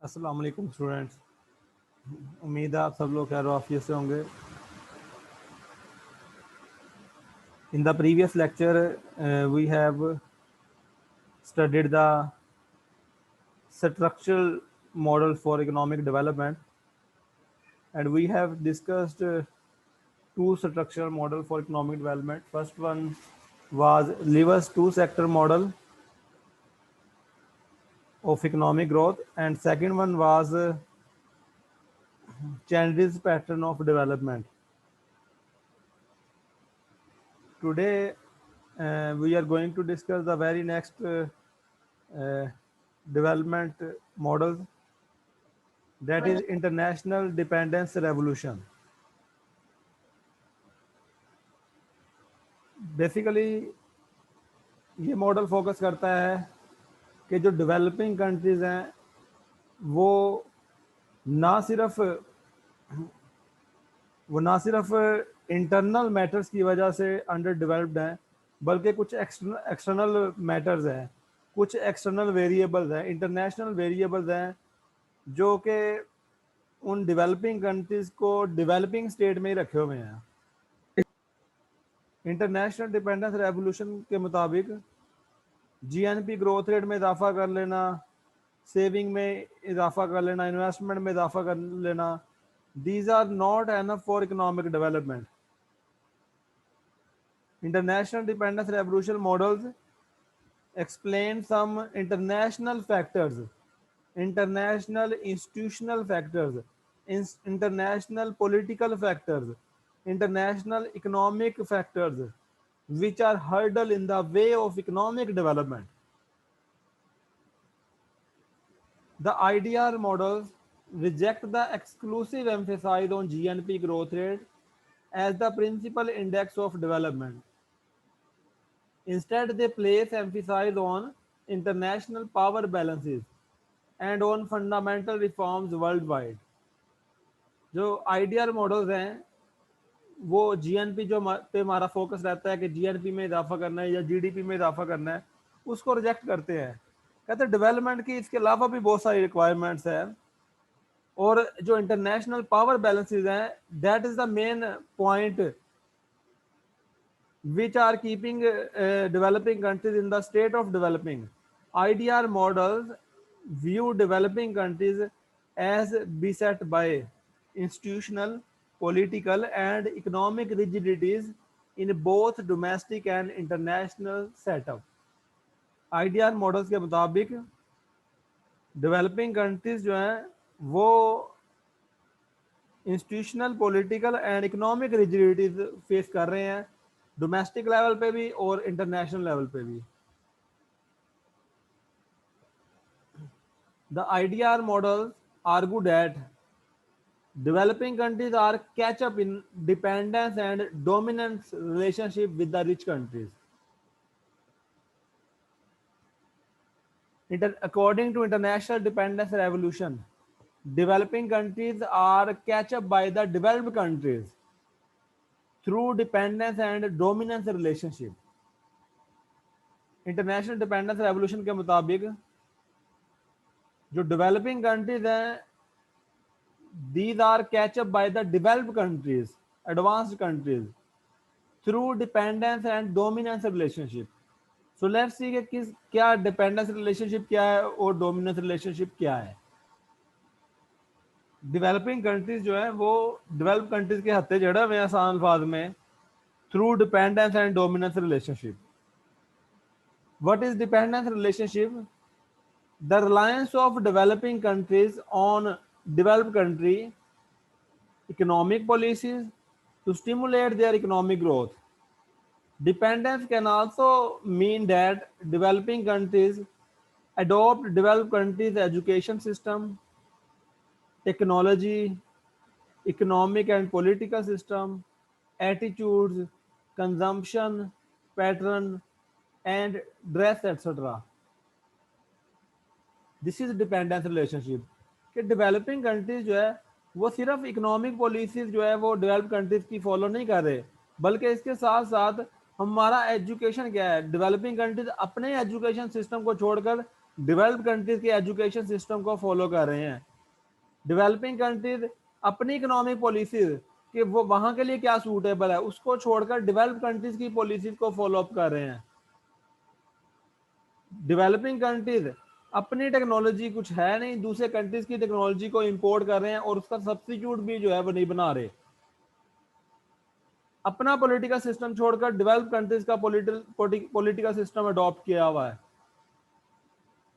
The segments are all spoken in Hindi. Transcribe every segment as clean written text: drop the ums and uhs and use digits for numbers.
अस्सलाम वालेकुम स्टूडेंट्स। उम्मीद है आप सब लोग खैर आफियत से होंगे। In the previous lecture we have studied the structural model for economic development, and we have discussed two structural model for economic development. First one was Lever's two-sector model of economic growth, and second one was Chandler's pattern of development. Today we are going to discuss the very next uh, development model, that is international dependence revolution. Basically ये मॉडल फोकस करता है कि जो डेवलपिंग कंट्रीज़ हैं वो ना सिर्फ इंटरनल मैटर्स की वजह से अंडर डेवलप्ड हैं, बल्कि कुछ एक्सटर्नल मैटर्स हैं, कुछ एक्सटर्नल वेरिएबल्स हैं, इंटरनेशनल वेरिएबल्स हैं जो कि उन डेवलपिंग कंट्रीज़ को डेवलपिंग स्टेट में ही रखे हुए हैं। इंटरनेशनल डिपेंडेंस रेवोल्यूशन के मुताबिक जीएनपी ग्रोथ रेट में इजाफा कर लेना, सेविंग में इजाफा कर लेना, इन्वेस्टमेंट में इजाफा कर लेना, these are not enough for economic development. International dependence revolution models explain some international factors, international institutional factors, international political factors, international economic factors, which are hurdle in the way of economic development. The IDR models reject the exclusive emphasis on GNP growth rate as the principal index of development. Instead, they place emphasis on international power balances and on fundamental reforms worldwide. जो IDR मॉडल्स हैं वो जीएनपी जो पे हमारा फोकस रहता है कि जीएनपी में इजाफा करना है या जीडीपी में इजाफा करना है, उसको रिजेक्ट करते हैं। कहते हैं डेवलपमेंट की इसके अलावा भी बहुत सारी रिक्वायरमेंट्स हैं, और जो इंटरनेशनल पावर बैलेंसेस हैं that is the main point which are keeping developing countries in the state of developing. IDR models view developing countries as beset by institutional, political, and economic rigidities in both domestic and international setup. IDR models के मुताबिक डेवलपिंग कंट्रीज जो हैं वो institutional, political and economic rigidities face कर रहे हैं, डोमेस्टिक लेवल पे भी और इंटरनेशनल लेवल पे भी. The IDR models argue that developing countries are catch up in dependence and dominance relationship with the rich countries. According to international dependence revolution, developing countries are catch up by the developed countries through dependence and dominance relationship. International dependence revolution के मुताबिक जो डेवलपिंग कंट्रीज हैं these are catch up by the developed countries, advanced countries, through dependence and dominance relationship. So let's see कि किस क्या डिपेंडेंस रिलेशनशिप क्या है और डोमिनेंस रिलेशनशिप क्या है. डेवलपिंग कंट्रीज जो है वो डेवलप कंट्रीज के हत्थे जड़ा हुए आसान अल्फाज में through dependence and dominance relationship. What is dependence relationship? The reliance of developing countries on developed country economic policies to stimulate their economic growth. Dependence can also mean that developing countries adopt developed countries' education system, technology, economic and political system, attitudes, consumption pattern, and dress, etc. This is dependence relationship कि डेवलपिंग कंट्रीज जो है वो सिर्फ इकोनॉमिक पॉलिसीज जो है वो डेवलप कंट्रीज की फॉलो नहीं कर रहे, बल्कि इसके साथ साथ हमारा एजुकेशन क्या है. डेवलपिंग कंट्रीज अपने एजुकेशन सिस्टम को छोड़कर डेवलप्ड कंट्रीज के एजुकेशन सिस्टम को फॉलो कर रहे हैं। डेवलपिंग कंट्रीज अपनी इकोनॉमिक पॉलिसीज कि वो वहां के लिए क्या सूटेबल है उसको छोड़कर डेवलप्ड कंट्रीज की पॉलिसीज को फॉलो अप कर रहे हैं। डेवलपिंग कंट्रीज अपनी टेक्नोलॉजी कुछ है नहीं, दूसरे कंट्रीज की टेक्नोलॉजी को इंपोर्ट कर रहे हैं और उसका सब्स्टिट्यूट भी जो है वो नहीं बना रहे। अपना पॉलिटिकल सिस्टम छोड़कर डेवलप कंट्रीज का पॉलिटिकल सिस्टम अडॉप्ट किया हुआ है।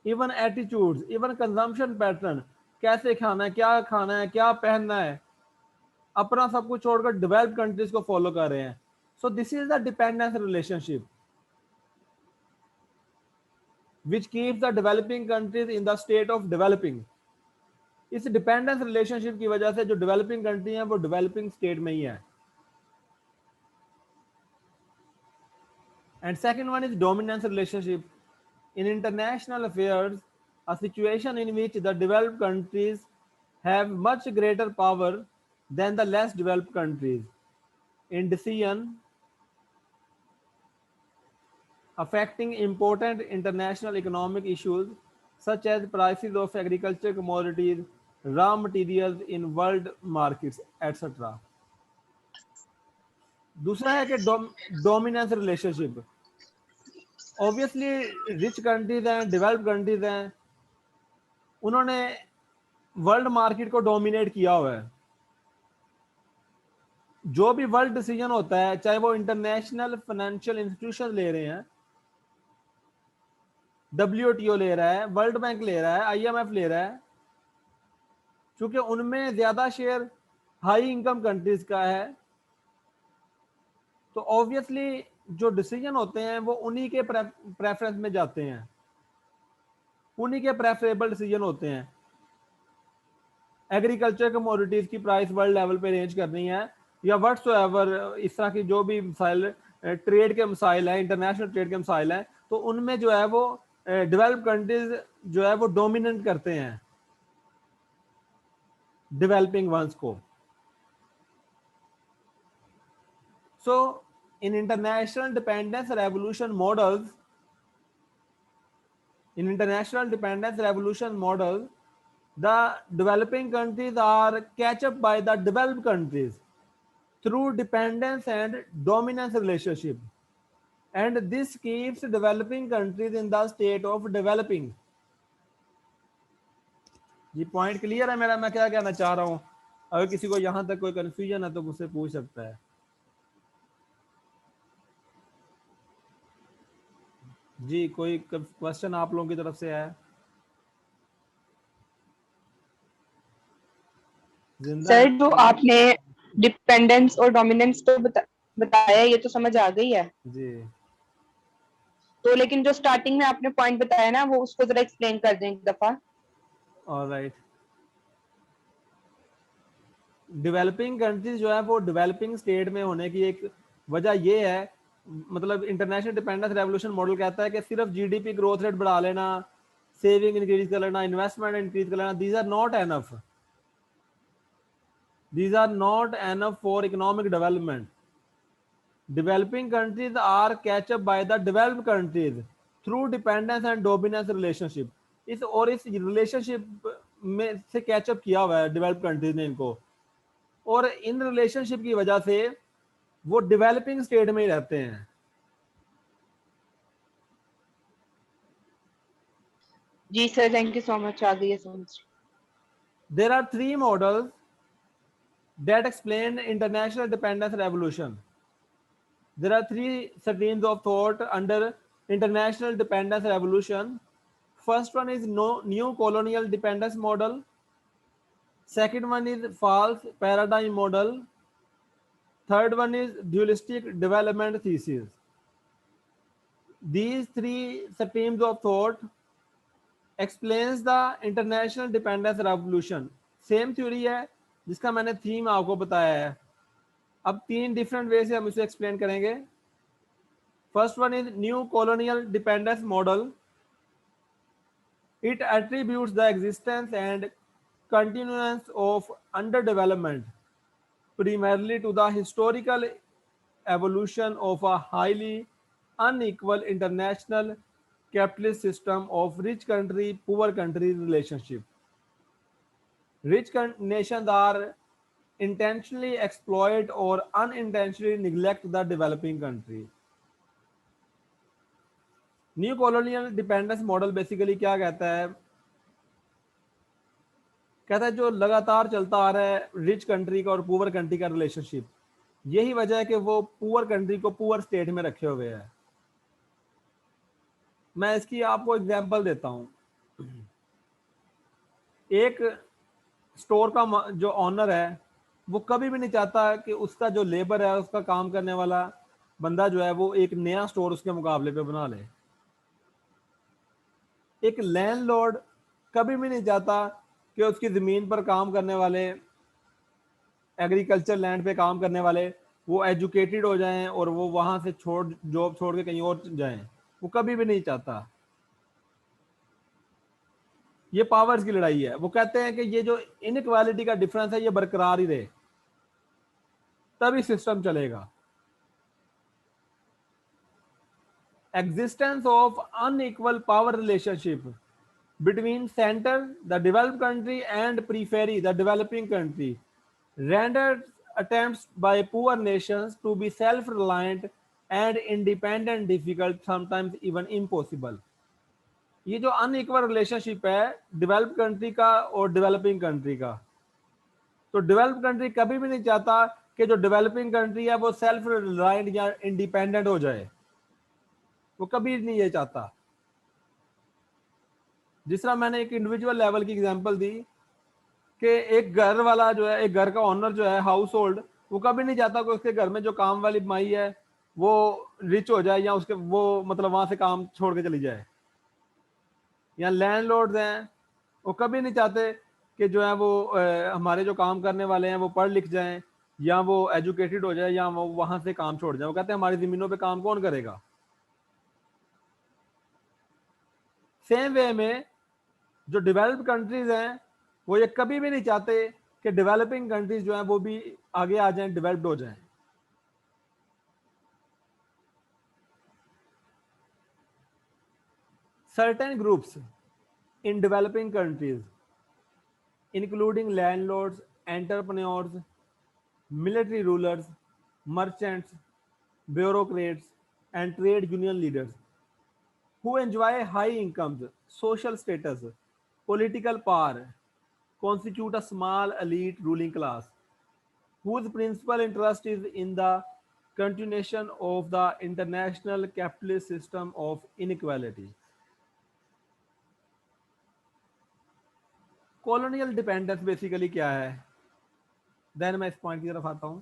Even attitudes, even consumption pattern, कैसे खाना है, क्या पहनना है, अपना सब कुछ छोड़कर डेवलप कंट्रीज को फॉलो कर रहे हैं। सो this is the dependence relationship which keeps the developing countries in the state of developing। इस डिपेंडेंस रिलेशनशिप की वजह से जो डेवलपिंग कंट्री है वो डेवलपिंग स्टेट में ही है। And second one is dominance relationship. In international affairs, a situation in which the developed countries have much greater power than the less developed countries in decision affecting important international economic issues such as prices of agriculture commodities, raw materials in world markets, etc. दूसरा है कि dominance relationship. Obviously rich countries हैं, डेवलप्ड कंट्रीज हैं, उन्होंने वर्ल्ड मार्केट को डोमिनेट किया हुआ है। जो भी वर्ल्ड डिसीजन होता है, चाहे वो इंटरनेशनल फाइनेंशियल इंस्टीट्यूशन ले रहे हैं, WTO ले रहा है, वर्ल्ड बैंक ले रहा है, IMF ले रहा है, क्योंकि उनमें ज्यादा शेयर हाई इनकम कंट्रीज का है, तो ऑब्वियसली जो डिसीजन होते हैं वो उन्हीं के प्रेफरेंस में जाते हैं, उन्हीं के प्रेफरेबल डिसीजन होते हैं। एग्रीकल्चर कमोडिटीज की प्राइस वर्ल्ड लेवल पे रेंज करनी है या व्हाट्सएवर इस तरह की जो भी मसाइल ट्रेड के मसाइल हैं, इंटरनेशनल ट्रेड के मसाइल हैं, तो उनमें जो है वो डेवलप कंट्रीज जो है वो डोमिनेट करते हैं डेवलपिंग वंस को। So in international dependence revolution models, in international dependence revolution model, the developing countries are catch up by the developed countries through dependence and dominance relationship, and this keeps developing countries in the state of developing। ये पॉइंट क्लियर है मेरा, मैं क्या कहना चाह रहा हूं? अगर किसी को यहां तक कोई कंफ्यूजन है तो मुझसे पूछ सकता है। जी, कोई क्वेश्चन आप लोगों की तरफ से है? सर जो आपने डिपेंडेंस और डोमिनेंस तो बताया, ये तो समझ आ गई है जी। तो लेकिन जो स्टार्टिंग में आपने पॉइंट बताया ना, वो उसको जरा एक्सप्लेन कर दें एक दफा। ऑलराइट। डेवलपिंग कंट्रीज जो है वो डेवलपिंग स्टेट में होने की एक वजह ये है, मतलब इंटरनेशनल डिपेंडेंस रेवोल्यूशन मॉडल कहता है कि सिर्फ जीडीपी ग्रोथ रेट बढ़ा लेना, सेविंग इंक्रीज कर लेना, इन्वेस्टमेंट इंक्रीज कर लेना, these are not enough, these are not enough for economic development. Developing countries are catch up by the developed countries through dependence and dominance relationship. इस रिलेशनशिप में से कैचअप किया हुआ है डेवलप्ड कंट्रीज ने इनको, और इन रिलेशनशिप की वजह से वो डेवलपिंग स्टेट में ही रहते हैं। जी sir, thank you so much, आ गई है समझ। There are 3 models that explain international dependence revolution. There are 3 streams of thought under international dependence revolution. First one is new colonial dependence model. Second one is false paradigm model. Third one is dualistic development thesis. These 3 streams of thought explains the international dependence revolution. Same theory है जिसका मैंने थीम आपको बताया है। अब 3 डिफरेंट वे से हम इसे एक्सप्लेन करेंगे। First one is new colonial dependence model. It attributes the existence and continuance of underdevelopment primarily to the historical evolution of a highly unequal international capitalist system of rich country poor country relationship. Rich nations are intentionally exploit or unintentionally neglect the developing country. New colonial dependence model basically क्या कहता है? कहता है जो लगातार चलता आ रहा है रिच कंट्री का और पुअर कंट्री का रिलेशनशिप, यही वजह है कि वो पुअर कंट्री को पुअर स्टेट में रखे हुए है। मैं इसकी आपको एग्जांपल देता हूं। एक स्टोर का जो ऑनर है वो कभी भी नहीं चाहता कि उसका जो लेबर है, उसका काम करने वाला बंदा जो है वो एक नया स्टोर उसके मुकाबले पे बना ले। एक लैंडलॉर्ड कभी भी नहीं चाहता कि उसकी ज़मीन पर काम करने वाले, एग्रीकल्चर लैंड पे काम करने वाले वो एजुकेटेड हो जाएं और वो वहां से जॉब छोड़ के कहीं और जाएं। वो कभी भी नहीं चाहता। ये पावर्स की लड़ाई है। वो कहते हैं कि ये जो इनइक्वालिटी का डिफरेंस है ये बरकरार ही रहे, तभी सिस्टम चलेगा। Existence of unequal power relationship between center, the developed country, and periphery, the developing country, renders attempts by poor nations to be self-reliant and independent difficult, sometimes even impossible. ये जो अनइक्वल रिलेशनशिप है डेवलप्ड कंट्री का और डेवलपिंग कंट्री का, तो डेवलप्ड कंट्री कभी भी नहीं चाहता कि जो डेवलपिंग कंट्री है वो सेल्फ रिलायंट या इंडिपेंडेंट हो जाए। वो कभी नहीं ये चाहता। जिस तरह मैंने एक इंडिविजुअल लेवल की एग्जांपल दी कि एक घर वाला जो है, एक घर का ओनर जो है, हाउस होल्ड, वो कभी नहीं चाहता कि उसके घर में जो काम वाली माई है वो रिच हो जाए या उसके वो मतलब वहां से काम छोड़ के चली जाए। या लैंडलॉर्ड्स हैं, वो कभी नहीं चाहते कि जो है वो हमारे जो काम करने वाले हैं वो पढ़ लिख जाएं या वो एजुकेटेड हो जाए या वो वहां से काम छोड़ जाए। वो कहते हैं हमारी जमीनों पे काम कौन करेगा। सेम वे में जो डेवलप्ड कंट्रीज हैं वो ये कभी भी नहीं चाहते कि डेवलपिंग कंट्रीज जो हैं वो भी आगे आ जाएं, डेवलप्ड हो जाएं। Certain groups in developing countries including landlords, entrepreneurs, military rulers, merchants, bureaucrats, and trade union leaders who enjoy high incomes, social status, political power, constitute a small elite ruling class whose principal interest is in the continuation of the international capitalist system of inequality. Colonial dependence basically क्या है? देन मैं इस पॉइंट की तरफ आता हूं।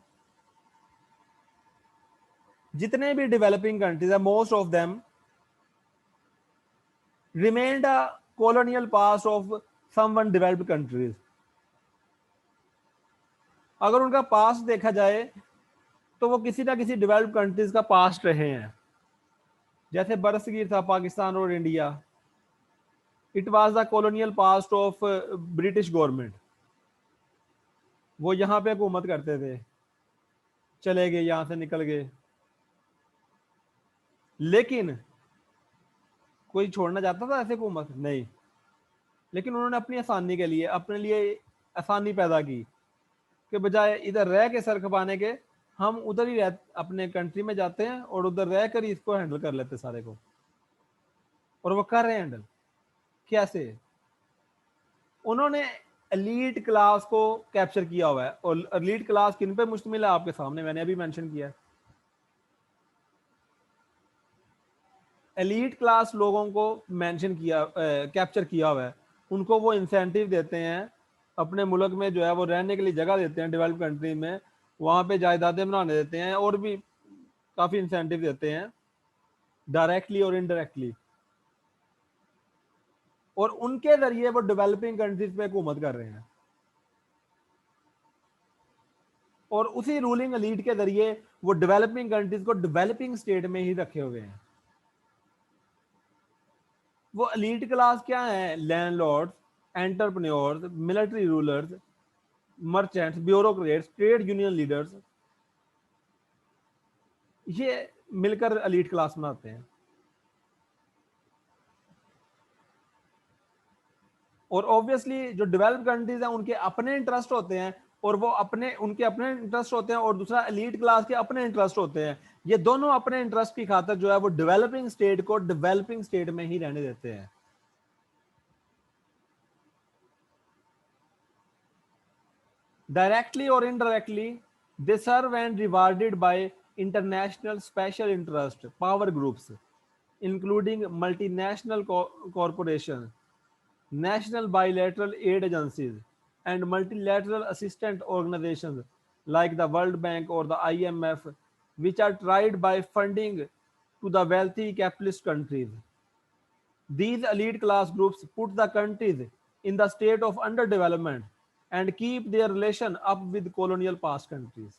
जितने भी डेवलपिंग कंट्रीज है, most of them remained a colonial past of someone developed countries. अगर उनका पास्ट देखा जाए तो वो किसी ना किसी डेवलप्ड कंट्रीज का पास्ट रहे हैं। जैसे बरसगीर था पाकिस्तान और India, it was the colonial past of British government. वो यहाँ पे हुकूमत करते थे, चले गए, यहां से निकल गए, लेकिन कोई छोड़ना चाहता था ऐसे हुकूमत? नहीं। लेकिन उन्होंने अपनी आसानी के लिए, अपने लिए आसानी पैदा की कि बजाय इधर रह के सर खपाने के, हम उधर ही अपने कंट्री में जाते हैं और उधर रह कर ही इसको हैंडल कर लेते सारे को। और वो कर रहे हैं हैंडल। कैसे? उन्होंने एलीट क्लास को कैप्चर किया हुआ है। और एलीट क्लास किन पे मुश्तमिल है आपके सामने मैंने अभी मेंशन किया है। एलीट क्लास लोगों को मेंशन किया, कैप्चर किया हुआ है। उनको वो इंसेंटिव देते हैं, अपने मुल्क में जो है वो रहने के लिए जगह देते हैं डेवलप कंट्री में, वहां पे जायदादें बनाने देते हैं और भी काफी इंसेंटिव देते हैं डायरेक्टली और इनडायरेक्टली। और उनके जरिए वो डेवलपिंग कंट्रीज पे हुकूमत कर रहे हैं। और उसी रूलिंग एलीट के जरिए वो डेवलपिंग कंट्रीज को डेवलपिंग स्टेट में ही रखे हुए हैं। वो एलीट क्लास क्या है? Landlords, entrepreneurs, military rulers, merchants, bureaucrats, trade union leaders, ये मिलकर एलीट क्लास बनाते हैं। और ऑब्वियसली जो डेवलप्ड कंट्रीज हैं उनके अपने इंटरेस्ट होते हैं, और वो उनके अपने इंटरेस्ट होते हैं, और दूसरा एलीट क्लास के अपने इंटरेस्ट होते हैं। ये दोनों अपने इंटरेस्ट की खातिर जो है वो डेवलपिंग स्टेट को डेवलपिंग स्टेट में ही रहने देते हैं। डायरेक्टली और indirectly they serve and rewarded by international special interest power groups including multinational corporation, national bilateral aid agencies, and multilateral assistance organizations like the World Bank or the IMF, which are tried by funding to the wealthy capitalist countries. These elite class groups put the countries in the state of underdevelopment and keep their relation up with colonial past countries.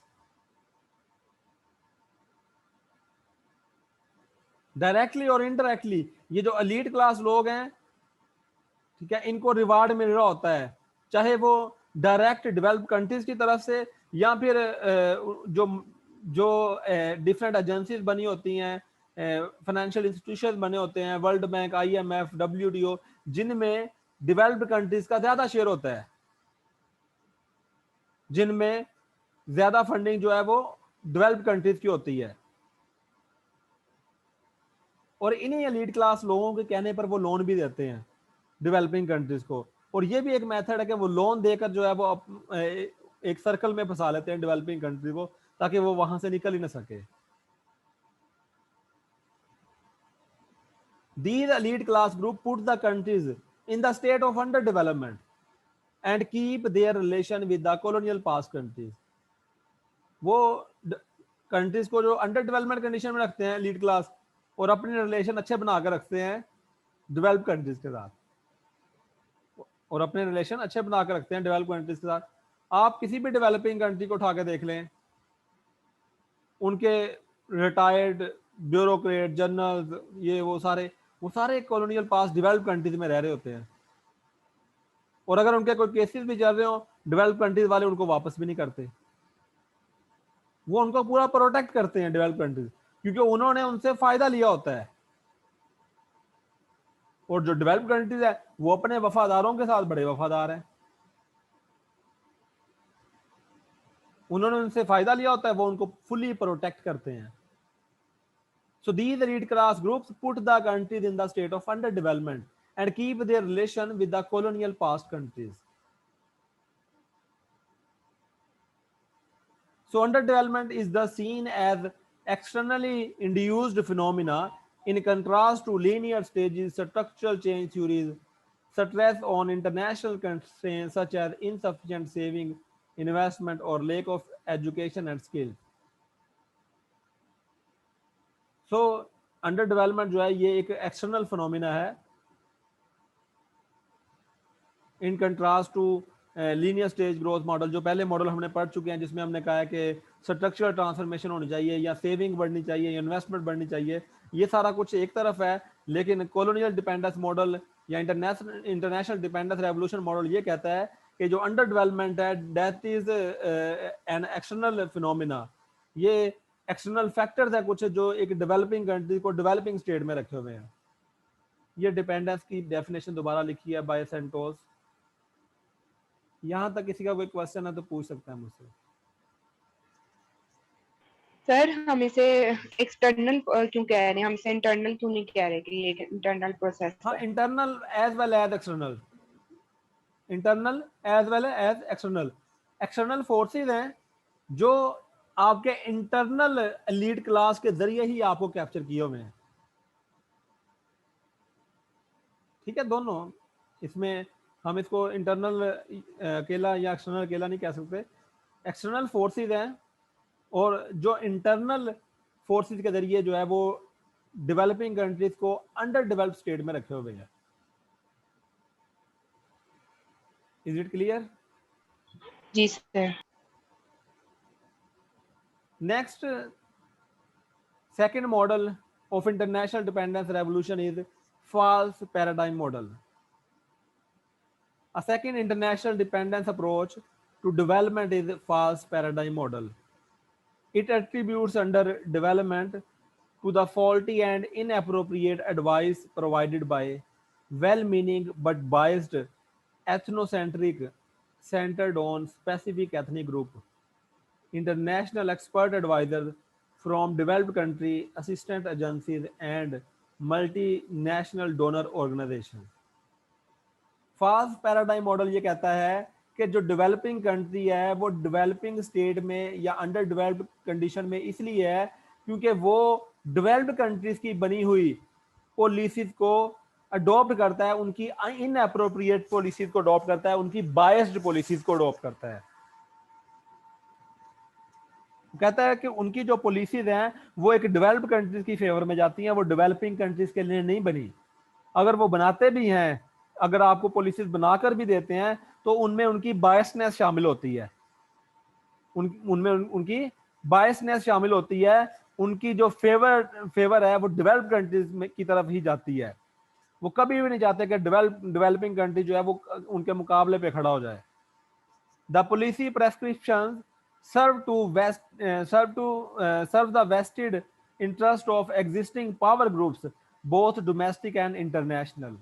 Directly और इनडायरेक्टली ये जो एलीट क्लास लोग हैं, ठीक है, इनको रिवार्ड मिल रहा होता है, चाहे वो डायरेक्ट डेवलप्ड कंट्रीज की तरफ से या फिर जो जो डिफरेंट एजेंसीज बनी होती हैं, फाइनेंशियल इंस्टीट्यूशन बने होते हैं, वर्ल्ड बैंक, IMF, WTO, जिनमें डेवलप्ड कंट्रीज का ज्यादा शेयर होता है, जिनमें ज्यादा फंडिंग जो है वो डेवलप्ड कंट्रीज की होती है। और इन्हीं एलीट क्लास लोगों के कहने पर वो लोन भी देते हैं डेवलपिंग कंट्रीज को, और ये भी एक मेथड है कि वो लोन देकर जो है वो एक सर्कल में फंसा लेते हैं डेवलपिंग कंट्री को, ताकि वो वहां से निकल ही ना सके। These elite class group put the countries in the state of underdevelopment and keep their relation with the colonial past countries. वो कंट्रीज को जो अंडर डेवलपमेंट कंडीशन में रखते हैं एलीट क्लास, और अपने रिलेशन अच्छे बनाकर रखते हैं डेवलप कंट्रीज के साथ, और अपने रिलेशन अच्छे बनाकर रखते हैं डेवलप कंट्रीज के साथ। आप किसी भी डेवलपिंग कंट्री को उठा के देख लें, उनके रिटायर्ड ब्यूरोक्रेट, जनरल्स, ये वो सारे कॉलोनियल पास डेवलप कंट्रीज में रह रहे होते हैं, और अगर उनके कोई केसेस भी चल रहे हो, डेवलप कंट्रीज वाले उनको वापस भी नहीं करते, वो उनको पूरा प्रोटेक्ट करते हैं डेवलप कंट्रीज, क्योंकि उन्होंने उनसे फायदा लिया होता है। और जो डेवलप कंट्रीज है वो अपने वफादारों के साथ बड़े वफादार हैं, उन्होंने उनसे फायदा लिया होता है, वो उनको फुली प्रोटेक्ट करते हैं। So these elite class groups put the countries in the state of underdevelopment and keep their relation with the colonial past countries. So underdevelopment is the seen as externally induced phenomena in contrast to linear stages, structural change theories, stress on international constraints such as insufficient saving, investment, or lack of education and skills. So under development जो है ये एक एक्सटर्नल फिनोमिना है in contrast to linear stage growth model, जो पहले मॉडल हमने पढ़ चुके हैं, जिसमें हमने कहा है कि स्ट्रक्चरल ट्रांसफॉर्मेशन होनी चाहिए, या सेविंग बढ़नी चाहिए, या इन्वेस्टमेंट बढ़नी चाहिए। ये सारा कुछ एक तरफ है, लेकिन कॉलोनियल डिपेंडेंस मॉडल या इंटरनेशनल डिपेंडेंस रेवोल्यूशन मॉडल ये कहता है कि जो अंडर डेवलपमेंट है that is an external phenomena. ये एक्सटर्नल फैक्टर्स है कुछ जो एक डेवलपिंग कंट्री को डेवलपिंग स्टेट में रखे हुए हैं। ये डिपेंडेंस की डेफिनेशन दोबारा लिखी है बाय सेंटोस। यहां तक किसी का कोई क्वेश्चन है तो पूछ सकता है मुझसे। सर हम इसे एक्सटर्नल क्यों कह रहे हैं, हम इसे इंटरनल क्यों नहीं कह रहे कि ये इंटरनल प्रोसेस हाँ, है? Internal as well as external, internal as well as external. External forces हैं जो आपके इंटरनल एलीट क्लास के जरिए ही आपको कैप्चर किए हुए हैं, ठीक है। दोनों इसमें हम इसको इंटरनल अकेला या एक्सटर्नल अकेला नहीं कह सकते। एक्सटर्नल फोर्सेस हैं और जो इंटरनल फोर्सेस के जरिए जो है वो डेवलपिंग कंट्रीज को अंडर डेवलप्ड स्टेट में रखे हुए हैं। Is it clear? जी sir. Next second model of international dependence revolution is false paradigm model. A second international dependence approach to development is false paradigm model. It attributes under development to the faulty and inappropriate advice provided by well-meaning but biased ethnocentric, centered on specific ethnic group, international expert advisors from developed country, assistant agencies and multinational donor organizations. Fast paradigm model ये कहता है कि जो डेवलपिंग कंट्री है वो डेवलपिंग स्टेट में या अंडर डेवलप्ड कंडीशन में इसलिए है क्योंकि वो डेवलप्ड कंट्रीज की बनी हुई पॉलिसीज को अडॉप्ट करता है, उनकी इनअप्रोप्रिएट पॉलिसीज को अडॉप्ट करता है, उनकी बायस्ड पॉलिसीज को अडॉप्ट करता है। कहता है कि उनकी जो पॉलिसीज हैं वो एक डेवलप्ड कंट्रीज की फेवर में जाती हैं, वो डेवलपिंग कंट्रीज के लिए नहीं बनी। अगर वो बनाते भी हैं, अगर आपको पॉलिसीज बनाकर भी देते हैं तो उनमें उनकी बायसनेस शामिल होती है, उनमें उनकी बायसनेस शामिल होती है, उनकी जो फेवर है वो डेवलप्ड कंट्रीज में की तरफ ही जाती है। वो कभी भी नहीं चाहते कि डेवलपिंग कंट्री जो है वो उनके मुकाबले पे खड़ा हो जाए। The policy prescription serve the vested interest of existing power groups both domestic and international।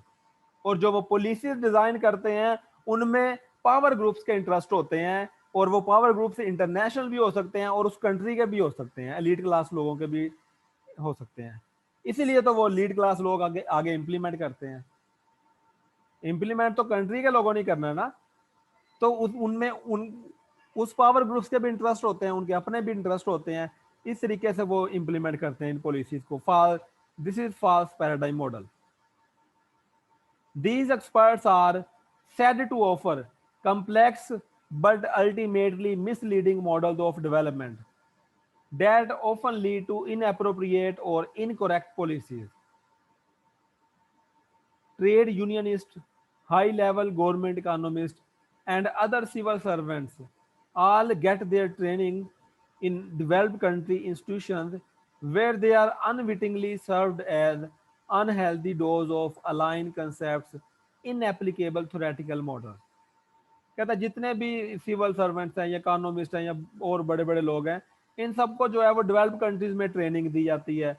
और जो वो पॉलिसीज डिजाइन करते हैं उनमें पावर ग्रुप्स के इंटरेस्ट होते हैं, और वो पावर ग्रुप्स इंटरनेशनल भी हो सकते हैं और उस कंट्री के भी हो सकते हैं, एलीट क्लास लोगों के भी हो सकते हैं। इसीलिए तो वो लीड क्लास लोग आगे आगे इंप्लीमेंट करते हैं। इंप्लीमेंट तो कंट्री के लोगों नहीं करना ना, तो उनमें उस पावर ग्रुप्स के भी इंटरेस्ट होते हैं, उनके अपने भी इंटरेस्ट होते हैं, इस तरीके से वो इंप्लीमेंट करते हैं इन पॉलिसीज को। This is false paradigm model. These experts are said to offer complex but ultimately misleading models of development that often lead to inappropriate or incorrect policies. Trade unionists, high-level government economists, and other civil servants all get their training in developed country institutions where they are unwittingly served as unhealthy dose of aligned concepts in applicable theoretical models। कहता है जितने भी सिविल सर्वेंट्स हैं या इकोनॉमिस्ट हैं या और बड़े बड़े लोग हैं, इन सबको जो है वो डेवलप्ड कंट्रीज में ट्रेनिंग दी जाती है,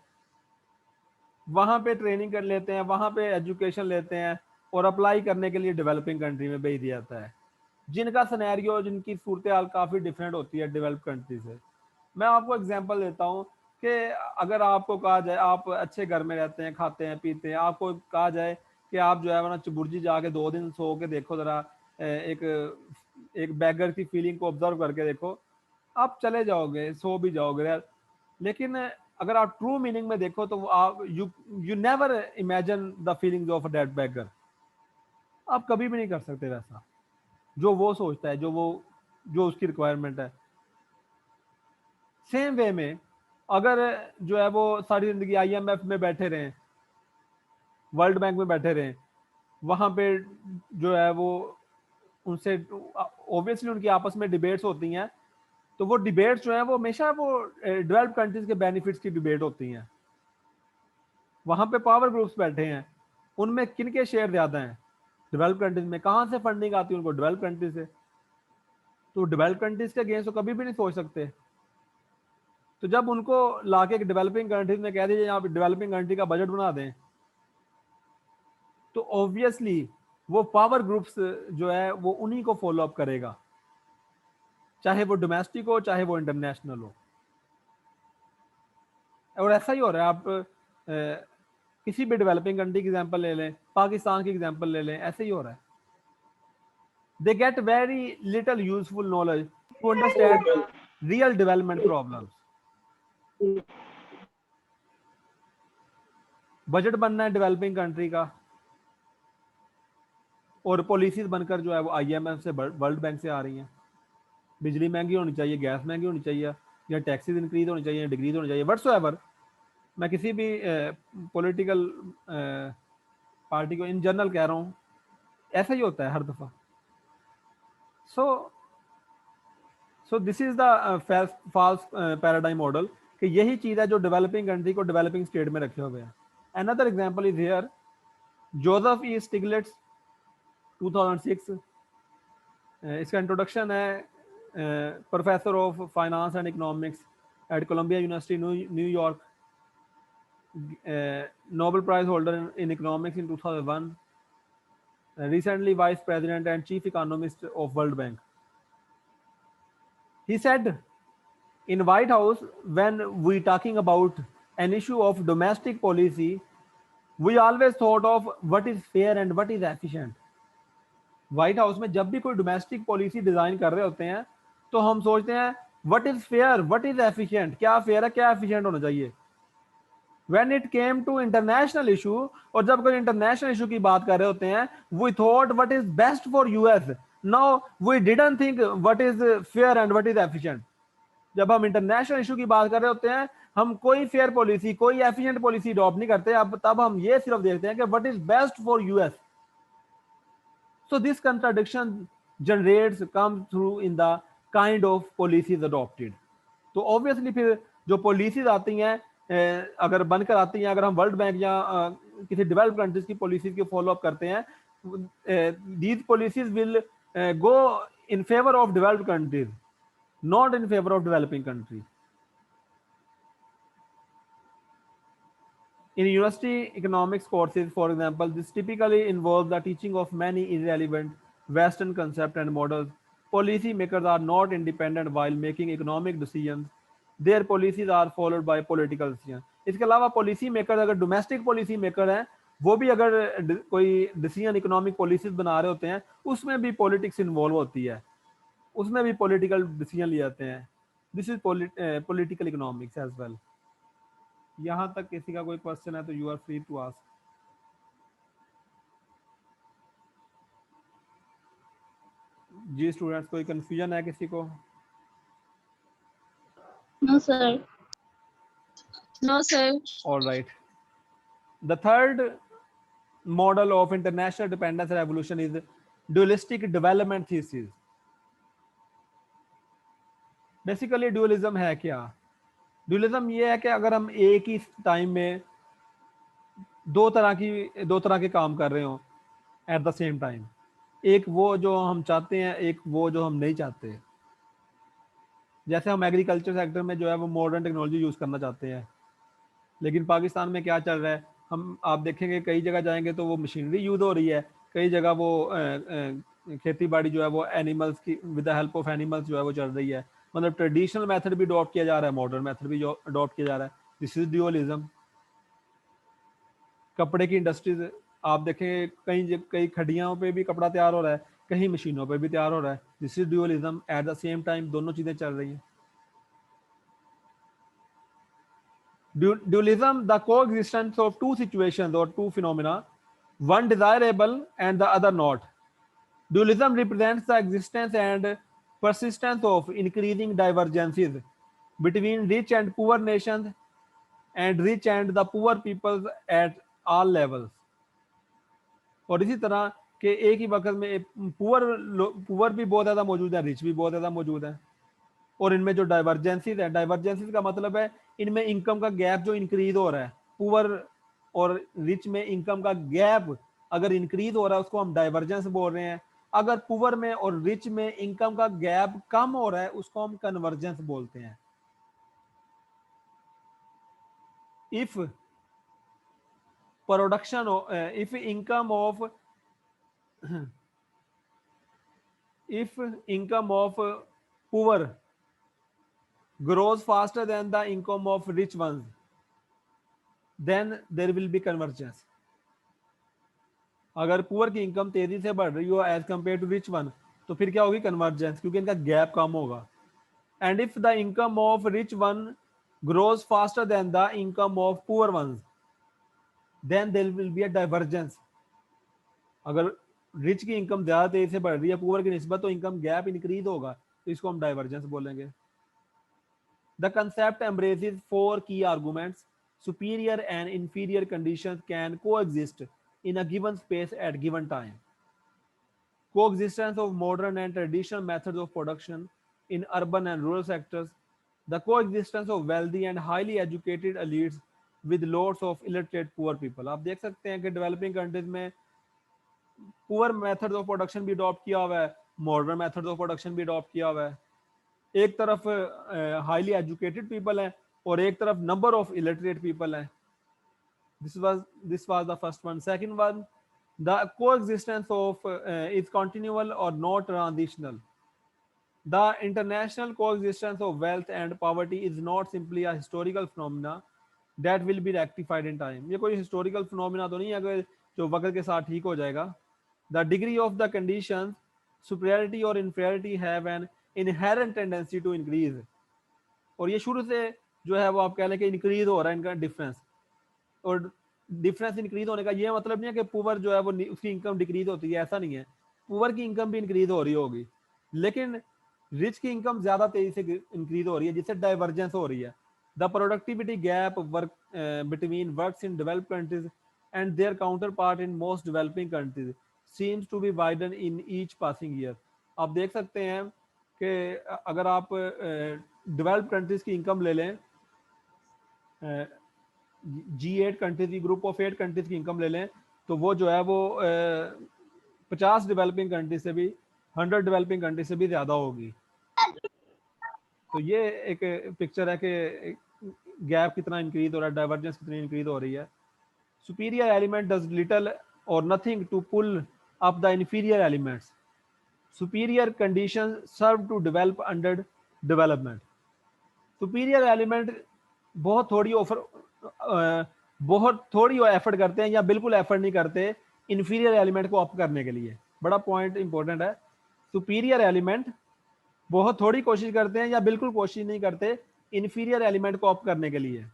वहां पे ट्रेनिंग कर लेते हैं, वहां पे एजुकेशन लेते हैं और अप्लाई करने के लिए डेवलपिंग कंट्री में भेज दिया जाता है, जिनका सिनेरियो, जिनकी सूरत हाल काफ़ी डिफरेंट होती है डेवलप कंट्री से। मैं आपको एग्जांपल देता हूँ कि अगर आपको कहा जाए, आप अच्छे घर में रहते हैं, खाते हैं पीते हैं, आपको कहा जाए कि आप जो है ना चुबुर्जी जाके 2 दिन सो के देखो ज़रा, एक बैगर की फीलिंग को ऑब्जर्व करके देखो, आप चले जाओगे, सो भी जाओगे। लेकिन अगर आप ट्रू मीनिंग में देखो तो आप you never imagine the feelings of a dead beggar. आप कभी भी नहीं कर सकते वैसा जो वो सोचता है, जो उसकी रिक्वायरमेंट है। सेम वे में अगर जो है वो सारी जिंदगी IMF में बैठे रहें, वर्ल्ड बैंक में बैठे रहें, वहां पे जो है वो उनसे ऑब्वियसली उनकी आपस में डिबेट्स होती हैं, तो वो डिबेट्स जो है वो हमेशा वो डेवलप्ड कंट्रीज के बेनिफिट्स की डिबेट होती हैं। वहां पे पावर ग्रुप्स बैठे हैं, उनमें किन के शेयर ज्यादा हैं? डेवलप्ड कंट्रीज में। कहां से फंडिंग आती है उनको? डेवलप्ड कंट्रीज से। तो डेवलप्ड कंट्रीज के अगेंस्ट तो कभी भी नहीं सोच सकते। तो जब उनको लाके डेवलपिंग कंट्रीज में कह दीजिए आप डेवलपिंग कंट्री का बजट बना दें, तो ऑब्वियसली वो पावर ग्रुप्स जो है वो उन्हीं को फॉलो अप करेगा, चाहे वो डोमेस्टिक हो चाहे वो इंटरनेशनल हो। और ऐसा ही हो रहा है। आप किसी भी डेवलपिंग कंट्री की एग्जांपल ले लें, पाकिस्तान की एग्जांपल ले लें, ऐसे ही हो रहा है। They get very little useful knowledge to understand real development problems. Budget बनना है डेवलपिंग कंट्री का, और पॉलिसीज बनकर जो है वो IMF से, वर्ल्ड बैंक से आ रही हैं। बिजली महंगी होनी चाहिए, गैस महंगी होनी चाहिए, या टैक्सेस इंक्रीज होनी चाहिए, डिक्रीज होनी चाहिए, व्हाटसोएवर। मैं किसी भी पॉलिटिकल पार्टी को इन जनरल कह रहा हूँ, ऐसा ही होता है हर दफा। So this is the false paradigm model, कि यही चीज है जो डेवलपिंग कंट्री को डेवलपिंग स्टेट में रखे हुए हैं। Another example is here, Joseph E Stiglitz 2006। इसका इंट्रोडक्शन है professor of finance and economics at Columbia University New York, Nobel prize holder in economics in 2001। recently vice president and chief economist of World Bank. He said in White House, when we talking about an issue of domestic policy, we always thought of what is fair and what is efficient. White house में जब भी कोई डोमेस्टिक पॉलिसी डिजाइन कर रहे होते हैं तो हम सोचते हैं what is fair, what is efficient, क्या फेयर है, क्या एफिशिएंट होना चाहिए. When it came to international issue, और जब कोई इंटरनेशनल इशू की बात कर रहे होते हैं, we thought what is best for US. Now we didn't think what is fair and what is efficient. जब हम इंटरनेशनल इशू की बात कर रहे होते हैं, हम कोई फेयर पॉलिसी, कोई एफिशिएंट पॉलिसी अडॉप्ट नहीं करते. अब तब हम ये सिर्फ देखते हैं कि what is best for US. So this contradiction generates comes through in the kind of policies adopted. तो obviously फिर जो policies आती हैं, अगर बनकर आती हैं, अगर हम वर्ल्ड बैंक या किसी डेवलप्ड कंट्रीज की पॉलिसीज को फॉलो अप करते हैं, these policies will go in favor of developed countries, not in favor of developing countries. In university economics courses, for example, this typically involves the teaching of many irrelevant Western concepts and models. Policy makers are not independent while making economic decisions. Their policies are followed by political decisions. इसके अलावा पॉलिसी मेकर अगर डोमेस्टिक पॉलिसी मेकर हैं, वो भी अगर कोई डिसीजन इकोनॉमिक पॉलिसीज बना रहे होते हैं, उसमें भी पॉलिटिक्स इन्वॉल्व होती है, उसमें भी पॉलिटिकल डिसीजन लिए जाते हैं. This is political economics as well. यहां तक किसी का कोई क्वेश्चन है तो you are free to ask. जी स्टूडेंट्स, कोई कंफ्यूजन है किसी को? No, sir. No, sir. All right. The third model of international dependence revolution is dualistic development thesis. Basically dualism है क्या? ड्यूलिज्म ये है कि अगर हम एक ही टाइम में दो तरह के काम कर रहे हो एट द सेम टाइम, एक वो जो हम चाहते हैं, एक वो जो हम नहीं चाहते. जैसे हम एग्रीकल्चर सेक्टर में जो है वो मॉडर्न टेक्नोलॉजी यूज करना चाहते हैं, लेकिन पाकिस्तान में क्या चल रहा है, हम आप देखेंगे कई जगह जाएंगे तो वो मशीनरी यूज हो रही है, कई जगह वो खेती बाड़ी जो है वो एनिमल्स की with the help of animals जो है वो चल रही है. मतलब ट्रेडिशनल मेथड भी अडॉप्ट किया जा रहा है, मॉडर्न मेथड भी अडॉप्ट किया जा रहा है. This is dualism. कपड़े की इंडस्ट्रीज आप देखें, कई खड्डियों पे भी कपड़ा तैयार हो रहा है, कहीं मशीनों पे भी तैयार हो रहा है. This is dualism. At the same time दोनों चीजें चल रही हैं. Dualism, the coexistence of two situations or two phenomena, one desirable and the other not. Dualism represents the existence and persistence of increasing divergences between rich and poor nations and rich and the poor peoples at all levels. और इसी तरह के एक ही वक्त में पुअर भी बहुत ज़्यादा मौजूद है, रिच भी बहुत ज़्यादा मौजूद है. और इनमें जो डाइवर्जेंसीज है, डाइवर्जेंसीज का मतलब है इनमें इनकम का गैप जो इंक्रीज हो रहा है, पुअर और रिच में इनकम का गैप अगर इंक्रीज हो रहा है उसको हम डाइवर्जेंस बोल रहे हैं. अगर पुअर में और रिच में इनकम का गैप कम हो रहा है उसको हम कन्वर्जेंस बोलते हैं. If production if income of poor grows faster than the income of rich ones, then there will be convergence. अगर पुअर की इनकम तेजी से बढ़ रही हो as compare to rich one, तो फिर क्या होगी? कन्वर्जेंस, क्योंकि इनका गैप कम होगा. And if the income of rich one grows faster than the income of poor ones, then there will be a divergence. अगर रिच की इनकम ज्यादा तेजी से बढ़ रही है पुअर की निस्बत, तो इनकम गैप इंक्रीज होगा, तो इसको हम डाइवर्जेंस बोलेंगे. The concept embraces four key arguments. Superior and inferior conditions can coexist in a given space at given time. Coexistence of modern and traditional methods of production in urban and rural sectors. The coexistence of wealthy and highly educated elites with lots of illiterate poor people. आप देख सकते हैं कि डेवलपिंग कंट्रीज में पुअर मेथड्स ऑफ प्रोडक्शन भी अडॉप्ट किया हुआ है, मॉडर्न मेथड्स ऑफ प्रोडक्शन भी अडॉप्ट किया हुआ है. एक तरफ हाईली एजुकेटेड पीपल है और एक तरफ नंबर ऑफ इलिटरेट पीपल है. This was the first one. Second one, The coexistence of is continual or not transitional. The international coexistence of wealth and poverty is not simply a historical phenomena that will be rectified in time. ये कोई historical phenomena तो नहीं है कि जो वक्त के साथ ठीक हो जाएगा. The degree of the conditions, superiority or inferiority have an inherent tendency to increase. और ये शुरू से जो है वो आप कह लें कि इंक्रीज हो रहा है इनका डिफरेंस. और डिफरेंस इंक्रीज होने का ये मतलब नहीं है कि पुअर जो है वो उसकी इनकम डिक्रीज होती है, ऐसा नहीं है. पुअर की इनकम भी इंक्रीज हो रही होगी, लेकिन रिच की इनकम ज्यादा तेजी से इंक्रीज हो रही है, जिससे डाइवर्जेंस हो रही है. The productivity gap work between works in developed countries and their counterpart in most developing countries seems to be widen in each passing year. आप देख सकते हैं कि अगर आप डेवलप्ड कंट्रीज की इनकम ले लें, G8 कंट्रीज की, ग्रुप ऑफ 8 कंट्रीज की इनकम ले लें, तो वो जो है वो 50 डेवलपिंग कंट्रीज से भी, 100 डेवलपिंग कंट्रीज से भी ज्यादा होगी. तो ये एक पिक्चर है कि गैप कितना इंक्रीज हो रहा है, डाइवर्जेंस कितनी इंक्रीज हो रही है. सुपीरियर एलिमेंट डज लिटिल और nothing to pull up the inferior elements. Superior condition serve to develop under development. Superior element बहुत थोड़ी एफर्ट करते हैं या बिल्कुल एफर्ट नहीं करते इंफीरियर एलिमेंट को अप करने के लिए. बड़ा पॉइंट इंपॉर्टेंट है. सुपीरियर एलिमेंट बहुत थोड़ी कोशिश करते हैं या बिल्कुल कोशिश नहीं करते इंफीरियर एलिमेंट को अप करने के लिए.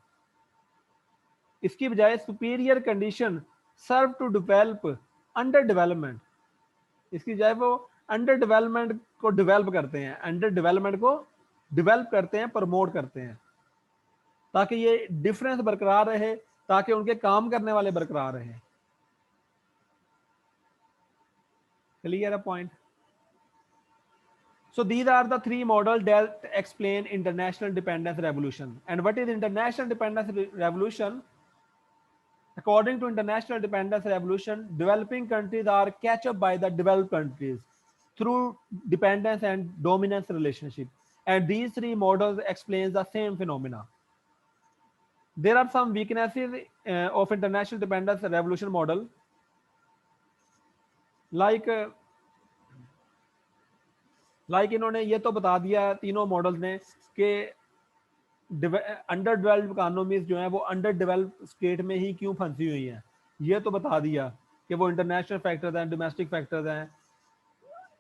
इसकी बजाय superior condition serve to develop under development. इसकी बजाय वो अंडर डेवलपमेंट को डेवलप करते हैं, अंडर डेवलपमेंट को डेवलप करते हैं, प्रमोट करते हैं, ताकि ये डिफरेंस बरकरार रहे, ताकि उनके काम करने वाले बरकरार रहे. क्लियर है point? So these are the three models that explain international dependence revolution. And what is international dependence revolution? According to international dependence revolution, developing countries are catch up by the developed countries through dependence and dominance relationship. And these three models explains the same phenomena. There are some weaknesses of international dependence revolution model, like इन्होंने ये तो बता दिया तीनों मॉडल्स ने कि अंडर डेवलप्ड इकोनॉमीज जो हैं वो अंडर डेवलप्ड स्टेट में ही क्यों फंसी हुई हैं. ये तो बता दिया कि वो इंटरनेशनल फैक्टर्स हैं, डोमेस्टिक फैक्टर्स हैं,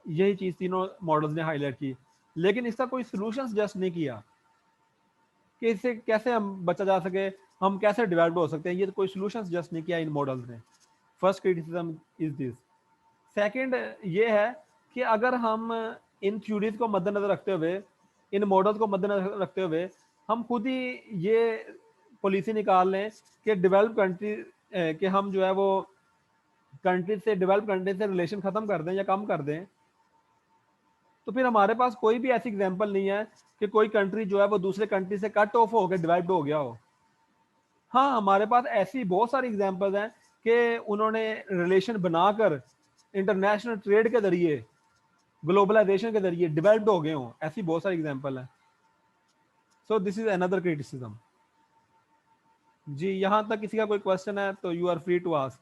यही चीज़ तीनों मॉडल्स ने हाईलाइट की. लेकिन इसका कोई सोल्यूशन सजेस्ट नहीं किया कि इससे कैसे हम बचा जा सके, हम कैसे डेवलप हो सकते हैं. ये कोई सोल्यूशन सजेस्ट नहीं किया इन मॉडल्स ने. First criticism is this. Second ये है कि अगर हम इन थ्योरीज को मद्देनजर रखते हुए, इन मॉडल्स को मद्देनजर रखते हुए हम खुद ही ये पॉलिसी निकाल लें कि डेवलप कंट्री कि हम जो है वो कंट्री से, डेवलप कंट्री से रिलेशन खत्म कर दें या कम कर दें, तो फिर हमारे पास कोई भी ऐसी एग्जांपल नहीं है कि कोई कंट्री जो है वो दूसरे कंट्री से कट ऑफ होकर डेवलप्ड हो गया हो. हाँ, हमारे पास ऐसी बहुत सारी एग्जांपल्स हैं कि उन्होंने रिलेशन बनाकर इंटरनेशनल ट्रेड के जरिए, ग्लोबलाइजेशन के जरिए डेवलप्ड हो गए हों. ऐसी बहुत सारी एग्जांपल है. So this is another criticism. जी, यहाँ तक किसी का कोई क्वेश्चन है तो you are free to ask.